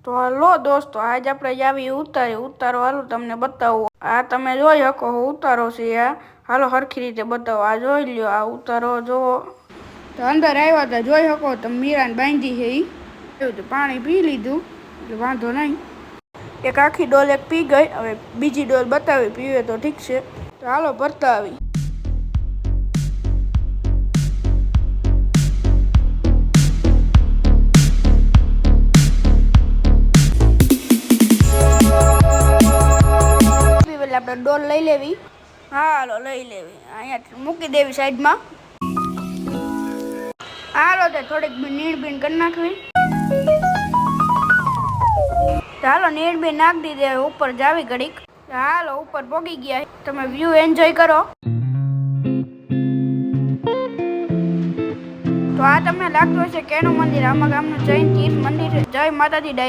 તો હાલો દોસ્તો, આજ આપણે જાવી ઉતારો હાલો તમને બતાવો. આ તમે જોઈ શકો ઉતારો છે આ. હાલો હરખી રીતે બતાવો. આ જોઈ લ્યો, આ ઉતારો જોવો. તો અંદર આવ્યા હતા, જોઈ શકો તમે, મીરાને બાંધી છે ઈ. પાણી પી લીધું એટલે વાંધો નહીં. એક આખી ડોલ એક પી ગઈ. હવે બીજી ડોલ બતાવી, પીવે તો ઠીક છે. તો હાલો ભરતા આવી. આપણે ડોલ લઈ લેવી. હાલો લઈ લેવી, અહીંયા મૂકી દેવી સાઈડમાં. હાલો તે થોડીક નીણ બીણ કરી નાખવી. હાલો નીણ બીણ નાખી દીધી. ઉપર જાવી ઘડીક. હાલો ઉપર પોગી ગયા. તમે વ્યૂ એન્જોય કરો. તો આ તમને લાગતું હશે કેનું મંદિર? આમાં ગામનું જૈન તીર્થ મંદિર છે. જય માતાજી ડાયરેક્ટ.